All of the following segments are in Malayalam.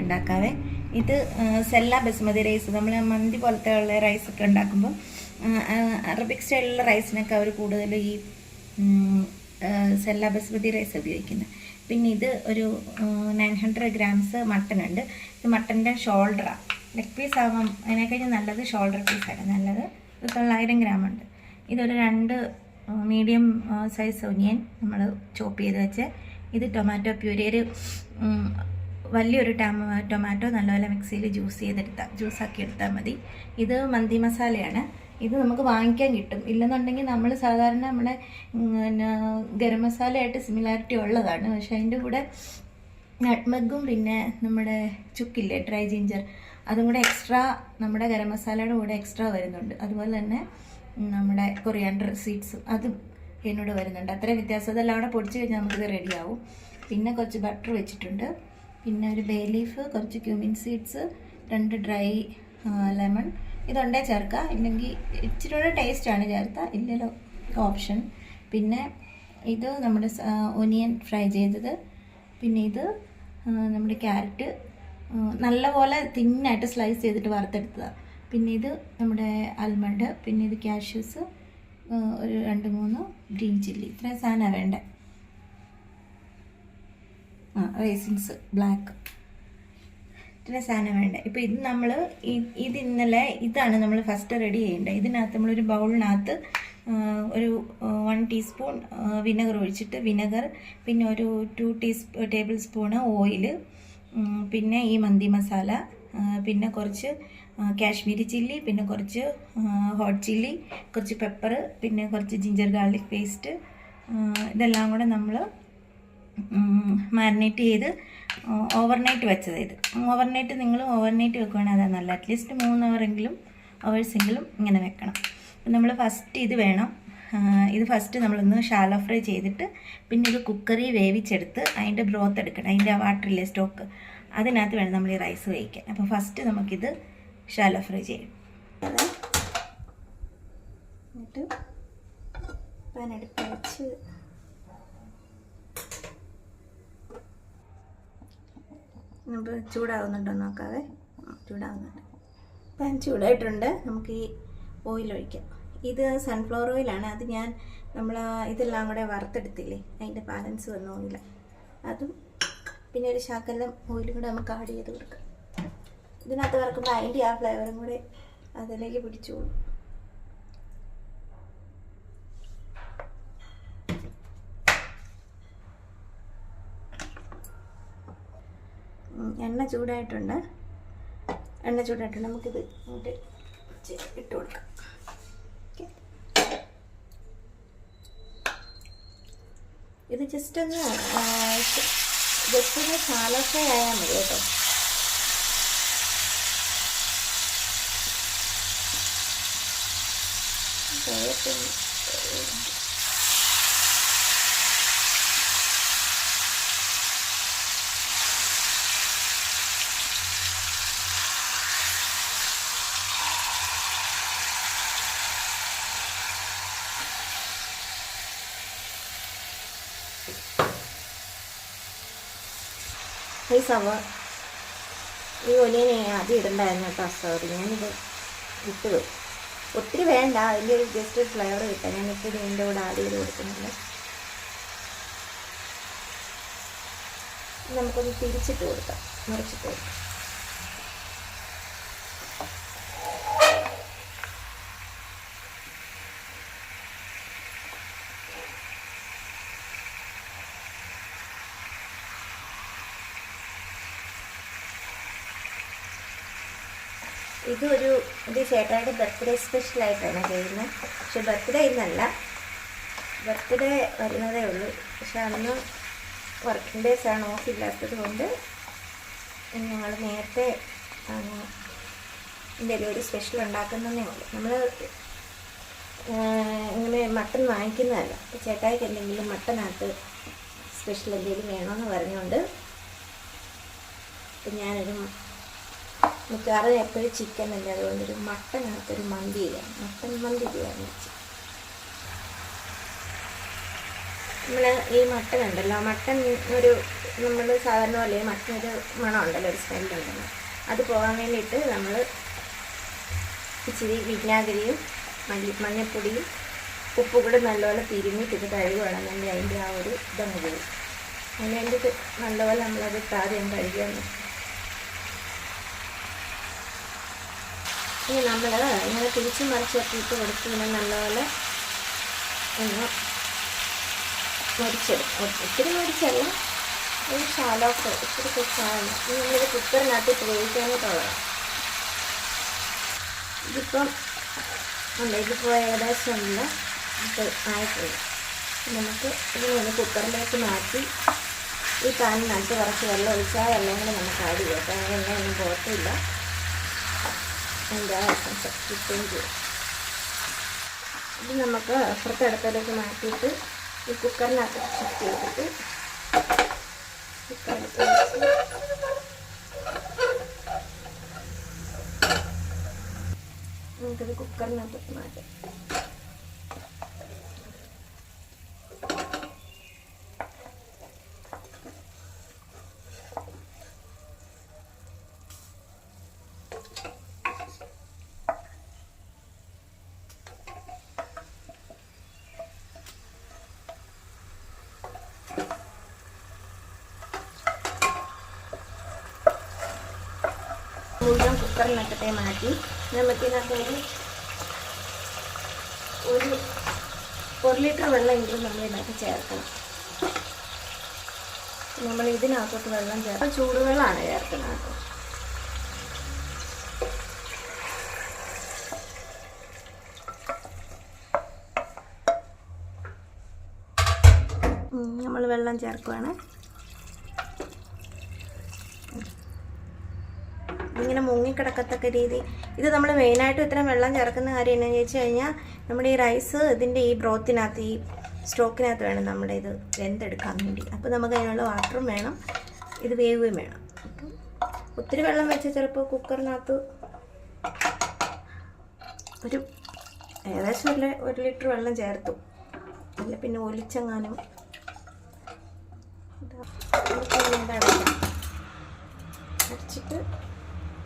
ഉണ്ടാക്കാവേ. ഇത് സെല്ല ബസ്മതി റൈസ്, നമ്മൾ മന്തി പോലത്തെ ഉള്ള റൈസൊക്കെ ഉണ്ടാക്കുമ്പോൾ അറബിക് സ്റ്റൈലിലുള്ള റൈസിനൊക്കെ അവർ കൂടുതൽ ഈ സെല്ല ബസ്മതി റൈസ് ഉപയോഗിക്കുന്നത്. പിന്നെ ഇത് ഒരു 900 ഗ്രാംസ് മട്ടൺ ഉണ്ട്. ഇത് മട്ടൻ്റെ ഷോൾഡറാണ്. ലെഗ് പീസ് ആകുമ്പം അതിനെക്കഴിഞ്ഞ് നല്ലത് ഷോൾഡർ പീസാണ് നല്ലത്. ഇത് 900 ഗ്രാം ഉണ്ട്. ഇതൊരു 2 മീഡിയം സൈസ് ഒനിയൻ നമ്മൾ ചോപ്പ് ചെയ്ത് വെച്ച്. ഇത് ടൊമാറ്റോ പ്യൂരി, ഒരു വലിയൊരു ടൊമാറ്റോ നല്ലപോലെ മിക്സിയിൽ ജ്യൂസാക്കി എടുത്താൽ മതി. ഇത് മന്തി മസാലയാണ്. ഇത് നമുക്ക് വാങ്ങിക്കാൻ കിട്ടും. ഇല്ലെന്നുണ്ടെങ്കിൽ നമ്മൾ സാധാരണ നമ്മുടെ ഗരം മസാലയായിട്ട് സിമിലാരിറ്റി ഉള്ളതാണ്. പക്ഷെ അതിൻ്റെ കൂടെ നട്ട്മഗും പിന്നെ നമ്മുടെ ചുക്കില്ലേ, ഡ്രൈ ജിഞ്ചർ, അതും കൂടെ എക്സ്ട്രാ നമ്മുടെ ഗരം മസാലയുടെ കൂടെ എക്സ്ട്രാ വരുന്നുണ്ട്. അതുപോലെ തന്നെ നമ്മുടെ കൊറിയാണ്ടർ സീഡ്സും അതും എന്നോട് വരുന്നുണ്ട്. അത്രയും വ്യത്യാസം. അതെല്ലാം കൂടെ പൊടിച്ച് കഴിഞ്ഞാൽ നമുക്കിത് റെഡിയാവും. പിന്നെ കുറച്ച് ബട്ടർ വെച്ചിട്ടുണ്ട്. പിന്നെ ഒരു ബേ ലീഫ്, കുറച്ച് ക്യൂമിൻ സീഡ്സ്, 2 ഡ്രൈ ലെമൺ. ഇതുണ്ടേ ചേർക്കാം, ഇല്ലെങ്കിൽ ഇച്ചിരി കൂടെ ടേസ്റ്റാണ് ചേർത്താൽ, ഇല്ലല്ലോ ഓപ്ഷൻ. പിന്നെ ഇത് നമ്മുടെ ഒനിയൻ ഫ്രൈ ചെയ്തത്. പിന്നെ ഇത് നമ്മുടെ ക്യാരറ്റ് നല്ലപോലെ തിന്നായിട്ട് സ്ലൈസ് ചെയ്തിട്ട് വറുത്തെടുത്തതാണ്. പിന്നെ ഇത് നമ്മുടെ ആൽമണ്ട്. പിന്നെ ഇത് കാഷ്യൂസ്, ഒരു 2-3 ഗ്രീൻ ചില്ലി. ഇത്രയും സാധനമാണ് വേണ്ടത്. റേസിൻസ് ബ്ലാക്ക്, ഇത്രയും സാധനം വേണ്ട. ഇപ്പോൾ ഇത് നമ്മൾ ഇതാണ് നമ്മൾ ഫസ്റ്റ് റെഡി ചെയ്യേണ്ടത്. ഇതിനകത്ത് നമ്മളൊരു ബൗളിനകത്ത് ഒരു 1 ടീസ്പൂൺ വിനെഗർ ഒഴിച്ചിട്ട്, വിനെഗർ, പിന്നെ ഒരു 2 ടേബിൾ സ്പൂണ് ഓയിൽ, പിന്നെ ഈ മന്തി മസാല, പിന്നെ കുറച്ച് കാശ്മീരി ചില്ലി, പിന്നെ കുറച്ച് ഹോട്ട് ചില്ലി, കുറച്ച് പെപ്പർ, പിന്നെ കുറച്ച് ജിഞ്ചർ ഗാർലിക് പേസ്റ്റ്, ഇതെല്ലാം കൂടെ നമ്മൾ മാരിനേറ്റ് ചെയ്ത് ഓവർനൈറ്റ് വെച്ചത്. ഇത് ഓവർനൈറ്റ് വെക്കുകയാണെങ്കിൽ അതാണ് നല്ല. അറ്റ്ലീസ്റ്റ് 3 അവേഴ്സെങ്കിലും ഇങ്ങനെ വെക്കണം. നമ്മൾ ഫസ്റ്റ് ഇത് വേണം. ഇത് ഫസ്റ്റ് നമ്മളൊന്ന് ഷാലോ ഫ്രൈ ചെയ്തിട്ട്, പിന്നെ ഇത് കുക്കറിൽ വേവിച്ചെടുത്ത് അതിൻ്റെ ബ്രോത്ത് എടുക്കണം. അതിൻ്റെ വാട്ടറിലെ സ്റ്റോക്ക്, അതിനകത്ത് വേണം നമ്മൾ ഈ റൈസ് വേവിക്കാൻ. അപ്പോൾ ഫസ്റ്റ് നമുക്കിത് ഷാലോ ഫ്രൈ ചെയ്യും. എന്നിട്ട് പാൻ അടുപ്പ് വെച്ച് നമുക്ക് ചൂടാവുന്നുണ്ടോ നോക്കാവേ. ചൂടാവുന്നുണ്ട്. പാൻ ചൂടായിട്ടുണ്ട്. നമുക്ക് ഈ ഓയിൽ ഒഴിക്കാം. ഇത് സൺഫ്ലവർ ഓയിലാണ്. അത് നമ്മൾ ഇതെല്ലാം കൂടെ വറുത്തെടുത്തില്ലേ, അതിൻ്റെ ബാലൻസ് വന്ന ഓയിൽ, അതും പിന്നെ ഒരു ശകലം ഓയിലും കൂടെ നമുക്ക് ആഡ് ചെയ്ത് കൊടുക്കാം. ഇതിനകത്ത് വറക്കുമ്പോൾ അതിൻ്റെ ആ ഫ്ലേവറും കൂടെ അതിലേക്ക് പിടിച്ചോളും. എണ്ണ ചൂടായിട്ടുണ്ട്. നമുക്കിത് ഇങ്ങോട്ട് ഇട്ട് കൊടുക്കാം. ഇത് ജസ്റ്റ് ഒന്ന് ഷാലോ ഫ്രൈ ആയാൽ മതി കേട്ടോ. ഈ ഒനിയനെ ആദ്യം ഇടണ്ടായിരുന്നു കേട്ടോ. സോറി, ഞാനിത് ഇട്ടത് ഒത്തിരി വേണ്ട. അതിൻ്റെ ഒരു ജസ്റ്റ് ഒരു ഫ്ലേവർ കിട്ടാൻ ഞാനിപ്പോൾ ഇതിൻ്റെ കൂടെ ആഡ് ചെയ്ത് കൊടുക്കുന്നുണ്ട്. നമുക്കൊന്ന് തിരിച്ചിട്ട് കൊടുക്കാം, മുറിച്ചിട്ട് കൊടുക്കാം. 1 ഇത് ചേട്ടായുടെ ബർത്ത്ഡേ സ്പെഷ്യലായിട്ടാണ് ചെയ്യുന്നത്. പക്ഷെ ബർത്ത്ഡേ ഇന്നല്ല, ബർത്ത്ഡേ വരുന്നതേ ഉള്ളൂ. പക്ഷെ അന്ന് വർക്കിംഗ് ഡേയ്സാണ്, ഓഫ് ഇല്ലാത്തത് കൊണ്ട് ഞങ്ങൾ നേരത്തെ എന്തെങ്കിലും ഒരു സ്പെഷ്യൽ ഉണ്ടാക്കുന്നതേ ഉള്ളൂ. നമ്മൾ ഇങ്ങനെ മട്ടൺ വാങ്ങിക്കുന്നതല്ല. അപ്പോൾ ചേട്ടായിക്ക് എന്തെങ്കിലും മട്ടനകത്ത് സ്പെഷ്യൽ എന്തെങ്കിലും വേണമെന്ന് പറഞ്ഞുകൊണ്ട് അപ്പം ഞാനൊരു മിക്കവാറും എപ്പോഴും ചിക്കൻ അല്ല, അതുകൊണ്ടൊരു മട്ടനകത്തൊരു മന്തി ചെയ്യാം, മട്ടൻ മന്തി ചെയ്യാമെന്ന് വെച്ചു. നമ്മൾ ഈ മട്ടൻ ഉണ്ടല്ലോ, മട്ടൻ നമ്മൾ സാധാരണ പോലെ മട്ടനൊരു മണം ഉണ്ടല്ലോ, ഒരു സ്മെല്ലുണ്ടല്ലോ, അത് പോകാൻ വേണ്ടിയിട്ട് നമ്മൾ ഇച്ചിരി വിനാഗിരിയും മഞ്ഞൾപ്പൊടിയും ഉപ്പും കൂടെ നല്ലപോലെ തിരുമ്മിട്ട് ഇത് കഴുകുകയാണ് വേണ്ടി അതിൻ്റെ ആ ഒരു ഇതങ്ങ് പോകും. അതിന് വേണ്ടിയിട്ട് നല്ലപോലെ നമ്മളത് ആദ്യം കഴുകിയാണ്. ഇനി നമ്മൾ ഇങ്ങനെ തിരിച്ചും മറിച്ചൊക്കെ ഇട്ട് കൊടുത്ത് ഇങ്ങനെ നല്ലപോലെ ഒന്ന് മുരിച്ചെടുക്കും. ഒത്തിരി മുരിച്ചല്ല, ഒരു ഷാലോക്ക് ഒത്തിരി കുക്കാണ്. ഇനി നമ്മളിത് കുക്കറിനകത്ത് ഇട്ട് വേവിക്കാനായിട്ടുള്ളതാണ്. ഇതിപ്പം ഉണ്ട്, ഇതിപ്പോൾ ഏകദേശം ഇല്ല ഇത് ആയിട്ടുണ്ട്. നമുക്ക് ഇതിനെ കുക്കറിലേക്ക് മാറ്റി ഈ പാനിനകത്ത് കുറച്ച് വെള്ളം ഒഴിച്ചാൽ വെള്ളം കൂടെ നമുക്ക് ആഡ് ചെയ്യാം. അപ്പോൾ അങ്ങനെ എണ്ണയൊന്നും പോകത്തില്ല, അതിൻ്റെ എസൻസ് കിട്ടുകയും ചെയ്യും. ഇത് നമുക്ക് അപ്പുറത്തെ അടുപ്പിലേക്ക് മാറ്റിയിട്ട് ഈ കുക്കറിനകത്ത് ഷിഫ്റ്റ് ചെയ്തിട്ട് കുക്കറിനകത്ത് വെച്ച് നമുക്കിത് കുക്കറിനകത്ത് മാറ്റാം. മുഴുവൻ കുക്കറിനകത്തെ മാറ്റി നമുക്കിതിനകത്ത് ഒരു ലിറ്റർ വെള്ളമെങ്കിലും നമ്മൾ ഇതിനകത്ത് ചേർക്കണം. നമ്മൾ ഇതിനകത്തോട്ട് വെള്ളം ചേർക്കാം, ചൂടുവെള്ളമാണ് ചേർക്കുന്നത്. നമ്മൾ വെള്ളം ചേർക്കുകയാണ്. ഇങ്ങനെ മുങ്ങിക്കിടക്കത്തക്ക രീതി. ഇത് നമ്മൾ മെയിനായിട്ടും ഇത്രയും വെള്ളം ചേർക്കുന്ന കാര്യം എന്നാന്ന് ചോദിച്ചു കഴിഞ്ഞാൽ നമ്മുടെ ഈ റൈസ് ഇതിൻ്റെ ഈ ബ്രോത്തിനകത്ത് ഈ സ്റ്റോക്കിനകത്ത് വേണം നമ്മുടെ ഇത് വെന്തെടുക്കാൻ വേണ്ടി. അപ്പോൾ നമുക്ക് അതിനുള്ള വാട്ടറും വേണം, ഇത് വേവുകയും വേണം. അപ്പം ഒത്തിരി വെള്ളം വെച്ച് ചിലപ്പോൾ കുക്കറിനകത്ത് ഏകദേശം ഒരു ലിറ്റർ വെള്ളം ചേർത്തു, അല്ല പിന്നെ ഒലിച്ചെങ്ങാനും അടച്ചിട്ട്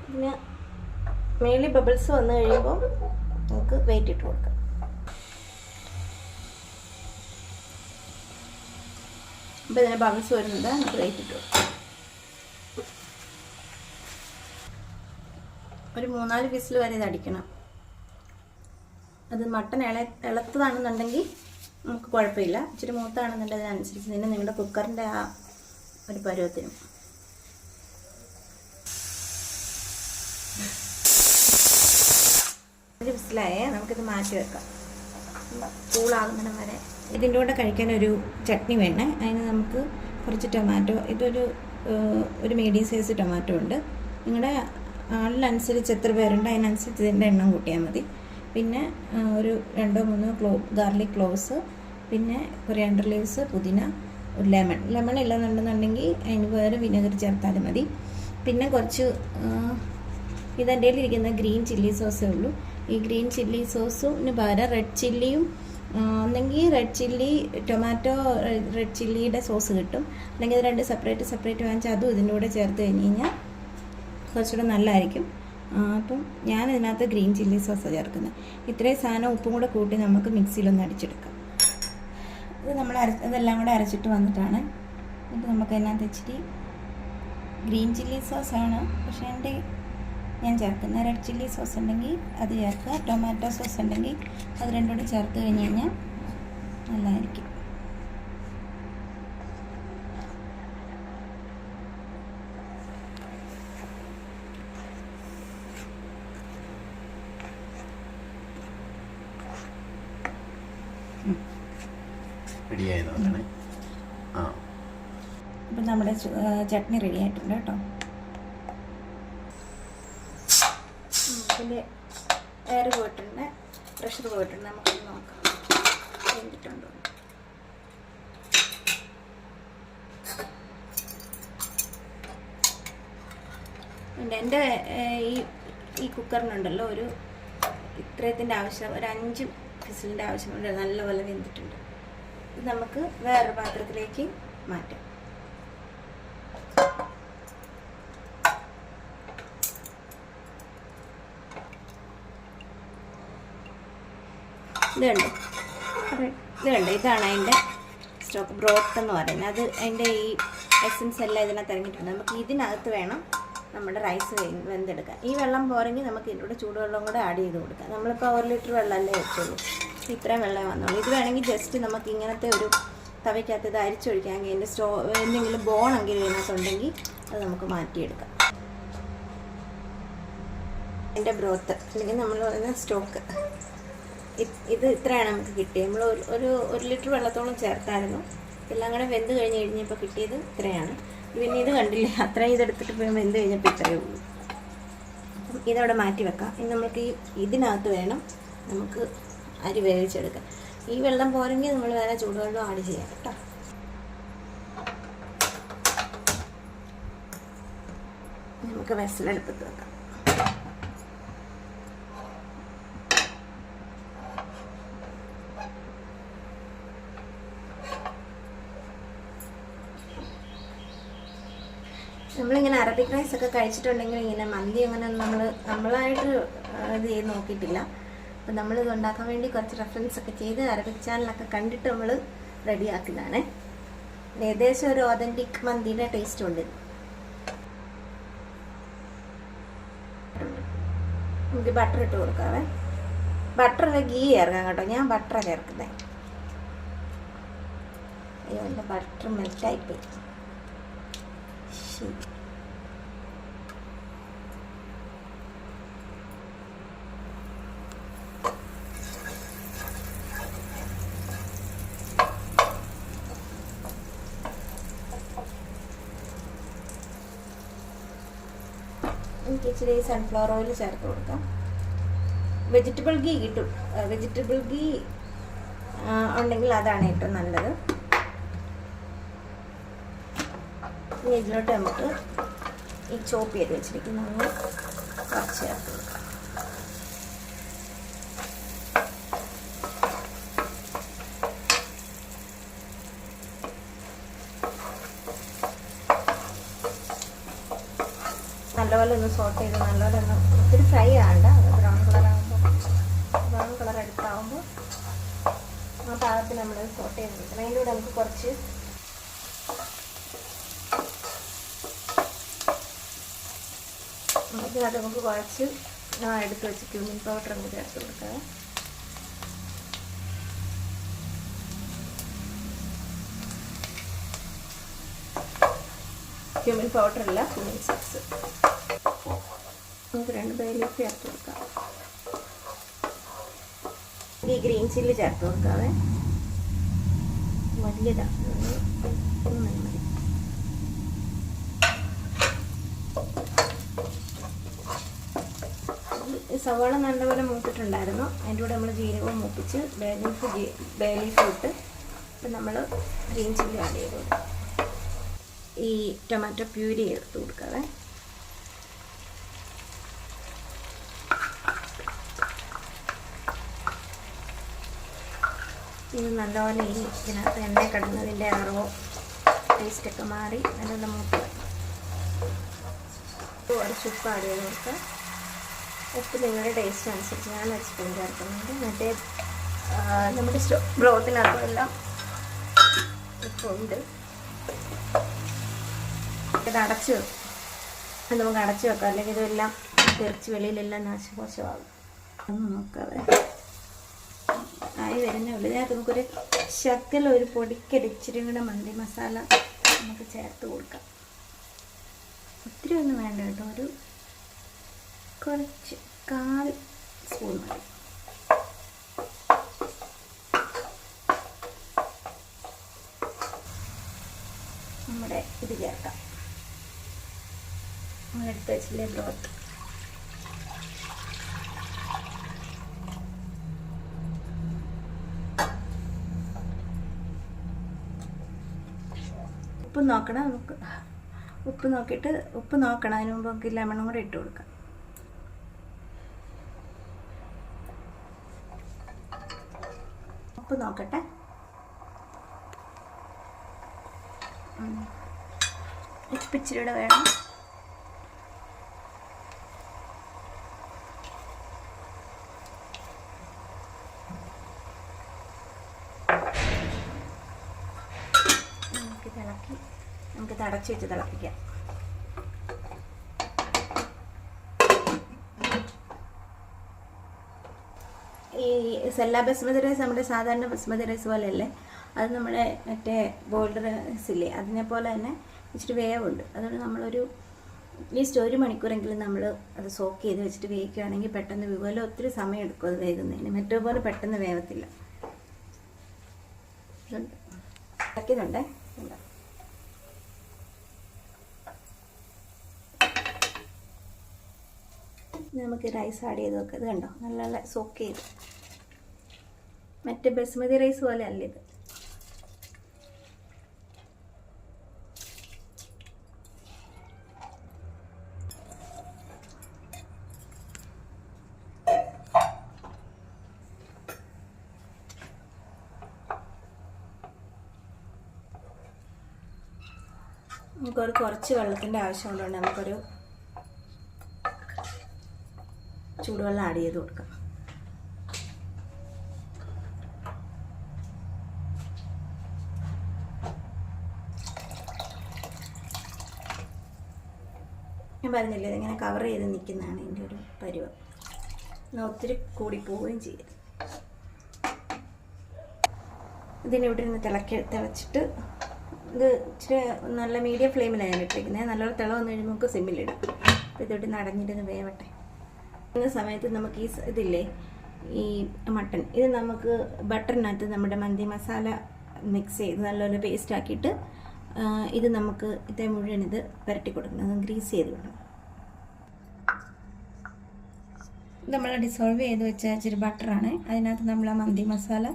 പിന്നെ മേളിൽ ബബിൾസ് വന്നു കഴിയുമ്പോൾ നമുക്ക് വെയിറ്റ് ഇട്ട് കൊടുക്കാം. അപ്പോൾ ഇതിന് ബബിൾസ് വരുന്നുണ്ട്, നമുക്ക് വെയിറ്റ് ഇട്ട് കൊടുക്കാം. ഒരു 3-4 വിസിൽ വരെ ഇത് അടിക്കണം. അത് മട്ടൺ ഇളത്തതാണെന്നുണ്ടെങ്കിൽ നമുക്ക് കുഴപ്പമില്ല, ഇച്ചിരി മൂത്താണെന്നുണ്ടെങ്കിൽ അതിനനുസരിച്ച് തന്നെ നിങ്ങളുടെ കുക്കറിൻ്റെ ആ ഒരു പരുവത്തിനും. ഒരു വിസിലായേ നമുക്കിത് മാറ്റി വെക്കാം, കൂളാകുന്നതിന് വരെ. ഇതിൻ്റെ കൂടെ കഴിക്കാൻ ഒരു ചട്നി വേണേ. അതിന് നമുക്ക് കുറച്ച് ടൊമാറ്റോ, ഒരു മീഡിയം സൈസ് ടൊമാറ്റോ ഉണ്ട്. നിങ്ങളുടെ ആളിനനുസരിച്ച് എത്ര പേരുണ്ട് അതിനനുസരിച്ച് ഇതിൻ്റെ എണ്ണം കൂട്ടിയാൽ മതി. പിന്നെ ഒരു 2-3 ഗാർലിക് ക്ലോവ്സ്, പിന്നെ കൊറിയാണ്ടർ ലീവ്സ്, പുതിന, ഒരു ലെമൺ ഇല്ലെന്നുണ്ടെന്നുണ്ടെങ്കിൽ അതിന് വേറെ വിനെഗർ ചേർത്താലും മതി. പിന്നെ കുറച്ച് ഇതെൻ്റെ ഇരിക്കുന്ന ഗ്രീൻ ചില്ലി സോസേ ഉള്ളൂ. ഈ ഗ്രീൻ ചില്ലി സോസിന് പകരം റെഡ് ചില്ലിയും ഒന്നെങ്കിൽ റെഡ് ചില്ലി ടൊമാറ്റോ റെഡ് ചില്ലിയുടെ സോസ് കിട്ടും, അല്ലെങ്കിൽ അത് 2 സെപ്പറേറ്റ് വാങ്ങിച്ചാൽ അതും ഇതിൻ്റെ കൂടെ ചേർത്ത് കഴിഞ്ഞ് കഴിഞ്ഞാൽ കുറച്ചുകൂടെ നല്ലതായിരിക്കും. അപ്പം ഞാൻ ഇതിനകത്ത് ഗ്രീൻ ചില്ലി സോസാണ് ചേർക്കുന്നത്. ഇത്രയും സാധനം ഉപ്പും കൂടെ കൂട്ടി നമുക്ക് മിക്സിയിലൊന്ന് അടിച്ചെടുക്കാം. ഇത് നമ്മൾ ഇതെല്ലാം കൂടെ അരച്ചിട്ട് വന്നിട്ടാണ്. എന്നിട്ട് നമുക്ക് അതിനകത്ത് ഇച്ചിരി ഗ്രീൻ ചില്ലി സോസാണ് പക്ഷേ ഞാൻ ചേർക്കുന്നത്. റെഡ് ചില്ലി സോസ് ഉണ്ടെങ്കിൽ അത് ചേർക്കുക, ടൊമാറ്റോ സോസ് ഉണ്ടെങ്കിൽ അത് രണ്ടും കൂടി ചേർത്ത് കഴിഞ്ഞ് കഴിഞ്ഞാൽ നല്ലതായിരിക്കും. റെഡിയായി നോക്കണേ. ആ അപ്പം നമ്മുടെ ചട്നി റെഡി ആയിട്ടുണ്ട് കേട്ടോ. ഇതിൻ്റെ എയർ പോയിട്ടുണ്ട്, പ്രഷർ പോയിട്ടുണ്ട്. നമുക്കൊന്ന് നോക്കാം വെന്തിട്ടുണ്ടോ. എൻ്റെ ഈ കുക്കറിനുണ്ടല്ലോ ഒരു ഇത്രയത്തിൻ്റെ ആവശ്യം, ഒരു 5 വിസിലിൻ്റെ ആവശ്യമുണ്ട്. നല്ലപോലെ വെന്തിട്ടുണ്ട്. ഇത് നമുക്ക് വേറൊരു പാത്രത്തിലേക്ക് മാറ്റാം. ഇതാണ് അതിൻ്റെ സ്റ്റോക്ക് ബ്രോത്ത് എന്ന് പറയുന്നത്. അത് അതിൻ്റെ ഈ എസൻസ് എല്ലാം ഇതിനകത്ത് ഇറങ്ങിയിട്ടുണ്ട്. നമുക്ക് ഇതിനകത്ത് വേണം നമ്മുടെ റൈസ് വെന്തെടുക്കാം. ഈ വെള്ളം പോരെങ്കിൽ നമുക്ക് ഇതിലൂടെ ചൂടുവെള്ളം കൂടെ ആഡ് ചെയ്ത് കൊടുക്കാം. നമ്മളിപ്പോൾ 1 ലിറ്റർ വെള്ളമല്ലേ വെച്ചുള്ളൂ, ഇത്രയും വെള്ളമേ വന്നുള്ളൂ. ഇത് വേണമെങ്കിൽ ജസ്റ്റ് നമുക്ക് ഇങ്ങനത്തെ ഒരു തവയ്ക്കകത്ത് ഇത് അരിച്ചൊഴിക്കാമെങ്കിൽ അതിൻ്റെ എന്തെങ്കിലും ബോണെങ്കിലും ഇതിനകത്തുണ്ടെങ്കിൽ അത് നമുക്ക് മാറ്റിയെടുക്കാം. അതിൻ്റെ ബ്രോത്ത് അല്ലെങ്കിൽ നമ്മൾ പറയുന്ന സ്റ്റോക്ക് ഇത് ഇത്രയാണ് നമുക്ക് കിട്ടിയത്. നമ്മൾ ഒരു ലിറ്റർ വെള്ളത്തോളം ചേർത്തായിരുന്നു. എല്ലാം കൂടെ വെന്ത് കഴിഞ്ഞപ്പോൾ കിട്ടിയത് ഇത്രയാണ്. പിന്നെ ഇത് കണ്ടില്ലേ, അത്രയും ഇതെടുത്തിട്ട് പോയി വെന്ത് കഴിഞ്ഞപ്പോൾ ഇത്രയേ ഉള്ളൂ. അപ്പം ഇതവിടെ മാറ്റി വെക്കാം. ഇനി നമുക്ക് ഇതിനകത്ത് വേണം നമുക്ക് അരി വേവിച്ചെടുക്കാം. ഈ വെള്ളം പോരെങ്കിൽ നമ്മൾ വേറെ ചൂടുവെള്ളം ആഡ് ചെയ്യാം കേട്ടോ. നമുക്ക് വെസലെടുപ്പത്ത് വെക്കാം. നമ്മളിങ്ങനെ അറബിക് റൈസ് ഒക്കെ കഴിച്ചിട്ടുണ്ടെങ്കിൽ ഇങ്ങനെ മന്തി അങ്ങനെ നമ്മളായിട്ട് ഇത് ചെയ്ത് നോക്കിയിട്ടില്ല. അപ്പം നമ്മളിത് ഉണ്ടാക്കാൻ വേണ്ടി കുറച്ച് റെഫറൻസ് ഒക്കെ ചെയ്ത് അറബിക് ചാനലൊക്കെ കണ്ടിട്ട് നമ്മൾ റെഡിയാക്കുന്നതാണ്. ഏകദേശം ഒരു ഒതൻറ്റിക് മന്തിയുടെ ടേസ്റ്റ് ഉണ്ട്. നമുക്ക് ബട്ടർ ഇട്ട് കൊടുക്കാവേ. ബട്ടർ ഗീ ചേർക്കാം കേട്ടോ. ഞാൻ ബട്ടറാണ് ചേർക്കുന്നത്. അയ്യോ, എൻ്റെ ബട്ടർ മെൽറ്റായിപ്പോയി. ശരി, എനിക്ക് ഇച്ചിരി സൺഫ്ലവർ ഓയിൽ ചേർത്ത് കൊടുക്കാം. വെജിറ്റബിൾ ഗീ കിട്ടും. വെജിറ്റബിൾ ഗീ ഉണ്ടെങ്കിൽ അതാണ് ഏറ്റവും നല്ലത്. ഇനി ഇതിലോട്ട് നമുക്ക് ഈ ചോപ്പ് ചെയ്ത് വെച്ചിരിക്കുന്ന കുറച്ച് ചേർത്ത് കൊടുക്കാം. നല്ലപോലെ ഒന്ന് സോട്ട് ചെയ്ത് നല്ലപോലെ ഒന്ന് ഒത്തിരി ഫ്രൈ ആകണ്ട. ബ്രൗൺ കളർ അടുത്താവുമ്പോൾ ആ പാകത്തിൽ നമ്മൾ സോട്ട് ചെയ്ത് കൊടുക്കണം. അതിൻ്റെ കൂടെ നമുക്ക് കുറച്ച് ഇതിനകത്ത് നമുക്ക് കുറച്ച് എടുത്ത് വെച്ച് ക്യൂമിൻ പൗഡർ അങ്ങ് ചേർത്ത് കൊടുക്കാം. ക്യൂമിൻ പൗഡറല്ല, ക്യൂമിൻ സീഡ്സ്. നമുക്ക് 2 ബേ ലീഫ് ചേർത്ത് കൊടുക്കാം. ഈ ഗ്രീൻ ചില്ലി ചേർത്ത് കൊടുക്കാവേ. വലിയതാണ്, മതി. സവാള നല്ലപോലെ മൂത്തിട്ടുണ്ടായിരുന്നു. അതിൻ്റെ കൂടെ നമ്മൾ ജീരകവും മൂപ്പിച്ച് ബേ ലീഫ് ഇട്ട് ഇപ്പം നമ്മൾ ഗ്രീൻ ചില്ലി ആഡ് ചെയ്ത് കൊടുക്കും. ഈ ടൊമാറ്റോ പ്യൂരി എടുത്ത് കൊടുക്കാവേ. ഇത് നല്ലപോലെ ഇതിനകത്ത് എണ്ണ കിടന്നതിൻ്റെ അറവോ ടേസ്റ്റൊക്കെ മാറി നല്ല മൂത്ത് കുറച്ച് ഉപ്പ് ആഡ് ചെയ്ത് കൊടുക്കുക. ഉപ്പ് നിങ്ങളുടെ ടേസ്റ്റ് അനുസരിച്ച് ഞാൻ ഒരു സ്പൂൺ ചേർക്കുന്നുണ്ട്. മറ്റേ നമ്മുടെ ബ്രോത്തിനകത്തെല്ലാം ഉപ്പുണ്ട്. ഇത് അടച്ച് വെക്കും. അത് നമുക്ക് അടച്ച് വെക്കാം, അല്ലെങ്കിൽ ഇതെല്ലാം തെറിച്ച് വെളിയിലെല്ലാം നാശകോശമാകും. ഒന്ന് നോക്കാതെ ആയി വരുന്നേ ഉള്ളൂ. ഇതിനകത്ത് നമുക്കൊരു ശകലം ഒരു പൊടിക്കടിച്ചിരി കൂടെ മന്തി മസാല നമുക്ക് ചേർത്ത് കൊടുക്കാം. ഒത്തിരി ഒന്നും വേണ്ട കേട്ടോ, ഒരു കുറച്ച് 1/4 സ്പൂൺ മതി. വെച്ചില്ലേ ബ്രോത്ത്. ഉപ്പ് നോക്കണം നമുക്ക്. ഉപ്പ് നോക്കിയിട്ട് ഉപ്പ് നോക്കണം. അതിന് മുമ്പ് നമുക്ക് ലെമണും കൂടെ ഇട്ട് കൊടുക്കാം. ഉപ്പ് നോക്കട്ടെ. ഉപ്പ് ഇച്ചിരിയുടെ വേണം. നമുക്ക് തടച്ച് വെച്ച് തിളപ്പിക്കാം. ഈ സെല്ല ബസ്മതി റൈസ് നമ്മുടെ സാധാരണ ബസ്മതി റൈസ് പോലെയല്ലേ, അത് നമ്മുടെ മറ്റേ ബോൾഡ് റൈസ് ഇല്ലേ, അതിനെ പോലെ തന്നെ ഇച്ചിരി വേവുണ്ട്. അതുകൊണ്ട് നമ്മളൊരു അറ്റ്ലീസ്റ്റ് 1 മണിക്കൂറെങ്കിലും നമ്മൾ അത് സോക്ക് ചെയ്ത് വെച്ചിട്ട് വേവിക്കുകയാണെങ്കിൽ പെട്ടെന്ന് വേവുമല്ലോ. ഒത്തിരി സമയം എടുക്കും അത് വേകുന്നതിന്. മറ്റേ പോലെ പെട്ടെന്ന് വേവത്തില്ല. ഇളക്കുന്നുണ്ടേ. നമുക്ക് റൈസ് ആഡ് ചെയ്ത് നോക്കാം. ഇത് കണ്ടോ, നല്ല സോക്ക് ചെയ്ത്. മറ്റേ ബസ്മതി റൈസ് പോലെ അല്ല ഇത്. നമുക്കൊരു കുറച്ച് വെള്ളത്തിൻ്റെ ആവശ്യമുള്ളതുകൊണ്ട് നമുക്കൊരു ചൂടുവെള്ളം ആഡ് ചെയ്ത് കൊടുക്കാം. ഞാൻ പറഞ്ഞില്ലേ, ഇതിങ്ങനെ കവർ ചെയ്ത് നിൽക്കുന്നതാണ് ഇതിൻ്റെ ഒരു പരുവം. ഒത്തിരി കൂടി പോവുകയും ചെയ്യും. ഇതിനിവിടെ നിന്ന് തിളച്ചിട്ട് ഇത് ഇച്ചിരി നല്ല മീഡിയം ഫ്ലെയിമിലാണ് ഞാൻ ഇട്ടിരിക്കുന്നത്. നല്ലൊരു തിള വന്നു കഴിയുമ്പോൾ നമുക്ക് സിമ്മിലിടാം. അപ്പോൾ ഇതോട്ട് നടഞ്ഞിരുന്ന് വേവട്ടെ. ഇന്ന സമയത്ത് നമുക്ക് ഈ ഇതില്ലേ, ഈ മട്ടൺ, ഇത് നമുക്ക് ബട്ടറിനകത്ത് നമ്മുടെ മന്തി മസാല മിക്സ് ചെയ്ത് നല്ലപോലെ പേസ്റ്റ് ആക്കിയിട്ട് ഇത് നമുക്ക് ഇതേ മുഴുവൻ ഇത് പുരട്ടി കൊടുക്കണം. അത് ഗ്രീസ് ചെയ്ത് കൊടുക്കണം. നമ്മൾ ഡിസോൾവ് ചെയ്ത് വെച്ച ഇച്ചിരി ബട്ടറാണ്. അതിനകത്ത് നമ്മൾ ആ മന്തി മസാല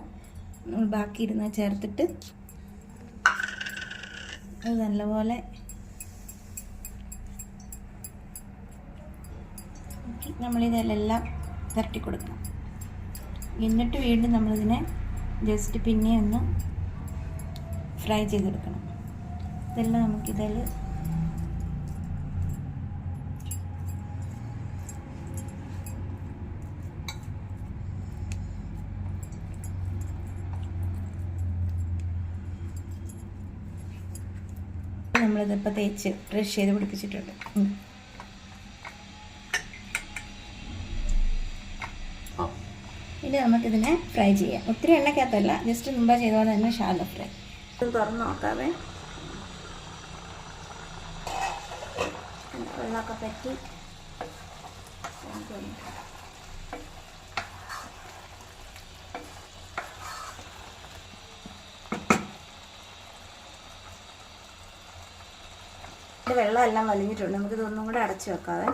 ബാക്കി ഇരുന്ന് ചേർത്തിട്ട് അത് നല്ലപോലെ നമ്മളിതെല്ലാം പുരട്ടി കൊടുക്കണം. എന്നിട്ട് വീണ്ടും നമ്മളിതിനെ ജസ്റ്റ് പിന്നെ ഒന്ന് ഫ്രൈ ചെയ്തെടുക്കണം. ഇതെല്ലാം നമുക്കിതിൽ നമ്മളിതിപ്പോൾ തേച്ച് ബ്രഷ് ചെയ്ത് പിടിപ്പിച്ചിട്ടുണ്ട്. ഇനി നമുക്കിതിനെ ഫ്രൈ ചെയ്യാം. ഒത്തിരി എണ്ണയ്ക്കകത്തല്ല, ജസ്റ്റ് മുമ്പ് ചെയ്ത പോലെ തന്നെ ഷാലോ ഫ്രൈ. ഇത് തുറന്ന് നോക്കാവേ. വെള്ളമൊക്കെ പറ്റി വെള്ളമെല്ലാം വലിഞ്ഞിട്ടുണ്ട്. നമുക്കിതൊന്നും കൂടെ അടച്ചു വെക്കാവേ.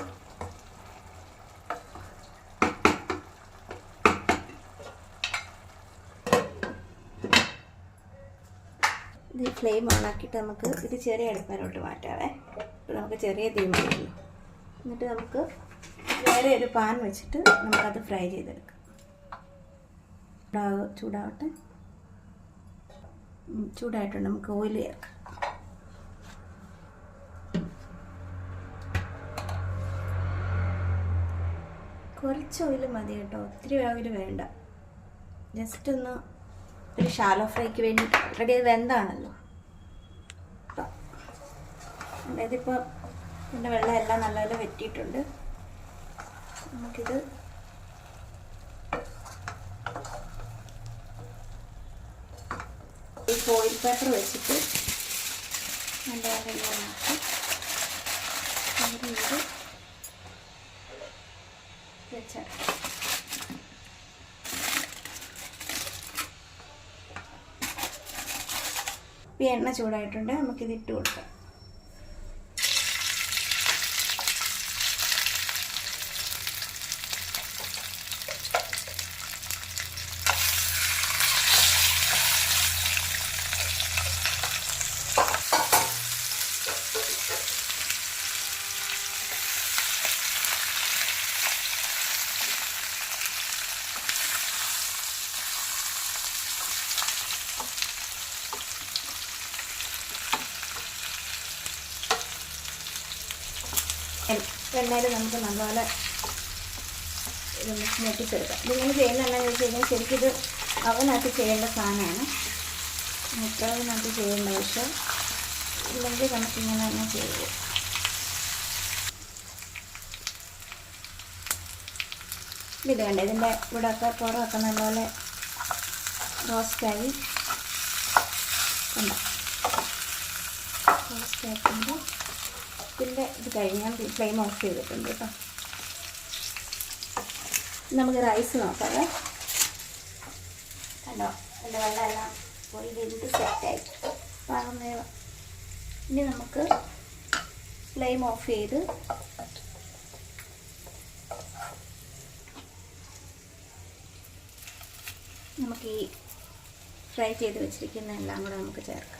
ഇത് ഫ്ലെയിം ഓണാക്കിയിട്ട് നമുക്ക് ഇത് ചെറിയ അടുപ്പിലോട്ട് മാറ്റാവേ. ഇപ്പോൾ നമുക്ക് ചെറിയ തീ മതിയല്ലോ. എന്നിട്ട് നമുക്ക് വേറെ ഒരു പാൻ വെച്ചിട്ട് നമുക്കത് ഫ്രൈ ചെയ്തെടുക്കാം. ചൂടാവട്ടെ. ചൂടായിട്ടുണ്ട്. നമുക്ക് ഓയിൽ ചേർക്കാം. കുറച്ച് ഓയിൽ മതി കേട്ടോ, ഒത്തിരി ഓയിൽ വേണ്ട. ജസ്റ്റ് ഒന്ന് ഒരു ഷാലോ ഫ്രൈക്ക് വേണ്ടി. ഓൾറെഡി അത് വെന്താണല്ലോ. ഇതിപ്പോൾ ഇതിൻ്റെ വെള്ളം എല്ലാം നല്ലപോലെ വെറ്റിയിട്ടുണ്ട്. നമുക്കിത് ഈ ഫോയിൽ പേപ്പർ വെച്ചിട്ട് നല്ലപോലെ ഇങ്ങനെ വെച്ചാൽ ഈ എണ്ണ ചൂടായിട്ടുണ്ട്. നമുക്കിത് ഇട്ട് കൊടുക്കാം. എണ്ണയിൽ നമുക്ക് നല്ലപോലെ ഇതൊന്ന് മൂപ്പിച്ചെടുക്കാം. ഇതിങ്ങനെ ചെയ്യുന്ന എന്താണെന്ന് വെച്ച് കഴിഞ്ഞാൽ ശരിക്കും ഇത് അവനകത്ത് ചെയ്യേണ്ട സാധനമാണ്. മുട്ടതിനകത്ത് ചെയ്യേണ്ട, പക്ഷേ ഇല്ലെങ്കിൽ നമുക്കിങ്ങനെ തന്നെ ചെയ്യുക. ഇത് വേണ്ട, ഇതിൻ്റെ ഇവിടെയൊക്കെ പുറമൊക്കെ നല്ലപോലെ റോസ്റ്റായി ഉണ്ട്. റോസ്റ്റാക്കുമ്പോൾ ഇതിൻ്റെ ഇത് കഴിഞ്ഞാൽ ഫ്ലെയിം ഓഫ് ചെയ്തിട്ടുണ്ട് കേട്ടോ. നമുക്ക് റൈസ് നോക്കാം. കണ്ടോ, എൻ്റെ വെള്ളമെല്ലാം പോയി വെന്ത് സെറ്റായി പാകുന്നേരം. ഇനി നമുക്ക് ഫ്ലെയിം ഓഫ് ചെയ്ത് നമുക്ക് ഈ ഫ്രൈ ചെയ്ത് വെച്ചിരിക്കുന്ന എല്ലാം കൂടെ നമുക്ക് ചേർക്കാം.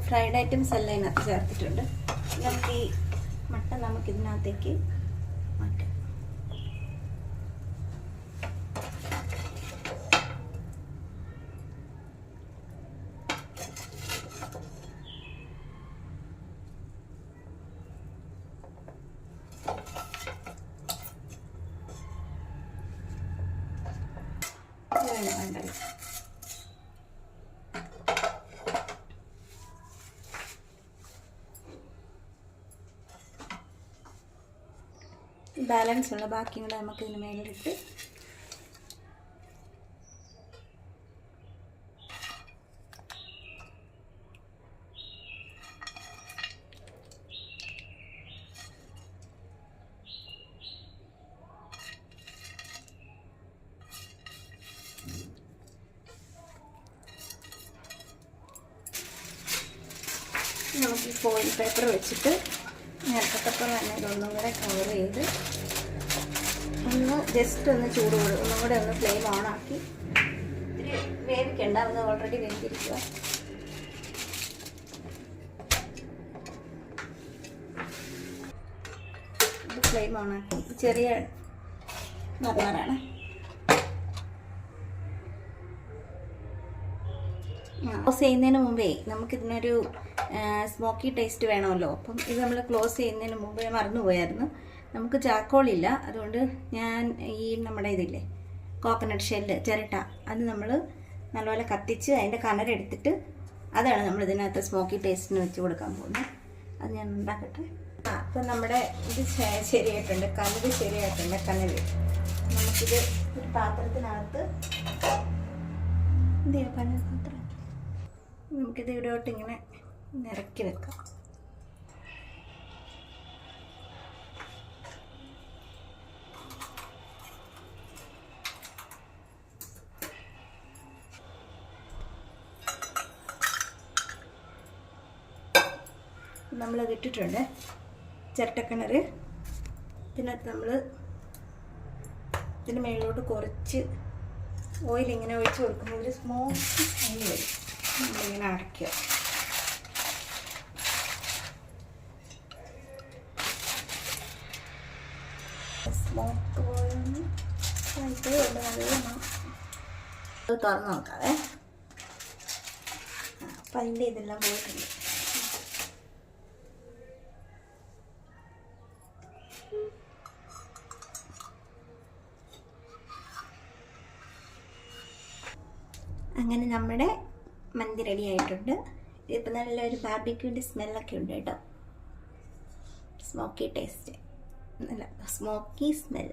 ഫ്രൈഡ് ഐറ്റംസ് എല്ലാം ഇതിനകത്ത് ചേർത്തിട്ടുണ്ട്. നമുക്ക് ഈ മട്ടൻ നമുക്കിതിനകത്തേക്ക് മാറ്റാം. വേണ്ടത് ബാലൻസ് ഉള്ള ബാക്കിയും കൂടെ നമുക്ക് ഇതിന് മേലിട്ട് നമുക്ക് ഈ ഫോയിൽ പേപ്പർ വെച്ചിട്ട് നേരത്തപ്പുറം തന്നെ ഇതൊന്നും കൂടെ കവർ ചെയ്ത് ഒന്ന് ജസ്റ്റ് ഒന്ന് ചൂട് ഒന്നും കൂടെ ഒന്ന് ഫ്ലെയിം ഓണാക്കി ഇത്തിരി വേവിക്കണ്ട, ഒന്ന് ഓൾറെഡി വേവിച്ചിരിക്കുക. ഇത് ഫ്ലെയിം ഓണാക്കി ചെറിയ ബർണറാണ്. ക്ലോസ് ചെയ്യുന്നതിന് മുമ്പേ നമുക്കിതിനൊരു സ്മോക്കി ടേസ്റ്റ് വേണമല്ലോ. അപ്പം ഇത് നമ്മൾ ക്ലോസ് ചെയ്യുന്നതിന് മുമ്പേ മറന്നുപോയായിരുന്നു. നമുക്ക് ചാക്കോളില്ല, അതുകൊണ്ട് ഞാൻ ഈ നമ്മുടെ ഇതില്ലേ കോക്കനട്ട് ഷെല്ല് ചിരട്ട, അത് നമ്മൾ നല്ലപോലെ കത്തിച്ച് അതിൻ്റെ കനരെടുത്തിട്ട് അതാണ് നമ്മൾ ഇതിനകത്ത് സ്മോക്കി ടേസ്റ്റിന് വെച്ച് കൊടുക്കാൻ പോകുന്നത്. അത് ഞാൻ ഉണ്ടാക്കട്ടെ. അപ്പം നമ്മുടെ ഇത് ശരിയായിട്ടുണ്ട്, കനല് ശരിയായിട്ടുണ്ട്. കനല് നമുക്കിത് ഒരു പാത്രത്തിനകത്ത് എന്ത് ചെയ്യാം, കനൽ പാത്രം നമുക്കിത് ഇവിടോട്ട് ഇങ്ങനെ നിറക്കി വെക്കാം. നമ്മളത് ഇട്ടിട്ടുണ്ട് ചിരട്ടക്കിണർ. ഇതിനകത്ത് നമ്മൾ ഇതിന് മേളിലോട്ട് കുറച്ച് ഓയിൽ ഇങ്ങനെ ഒഴിച്ച് കൊടുക്കുമ്പോൾ ഒരു സ്മോക്കി സ്മെല്ല് വരും. നമ്മളിങ്ങനെ അടയ്ക്കുക. സ്മോക്ക് പോയൊന്ന് ആയിട്ട് നല്ല തുറന്ന് നോക്കാവേ. അപ്പം അതിൻ്റെ ഇതെല്ലാം പോയിട്ടുണ്ട്. അങ്ങനെ നമ്മുടെ മന്തി റെഡി ആയിട്ടുണ്ട്. ഇതിപ്പോൾ നല്ലൊരു ബാർബിക്യൂൻ്റെ സ്മെല്ലൊക്കെ ഉണ്ട് കേട്ടോ. സ്മോക്കി ടേസ്റ്റ്, നല്ല സ്മോക്കി സ്മെൽ.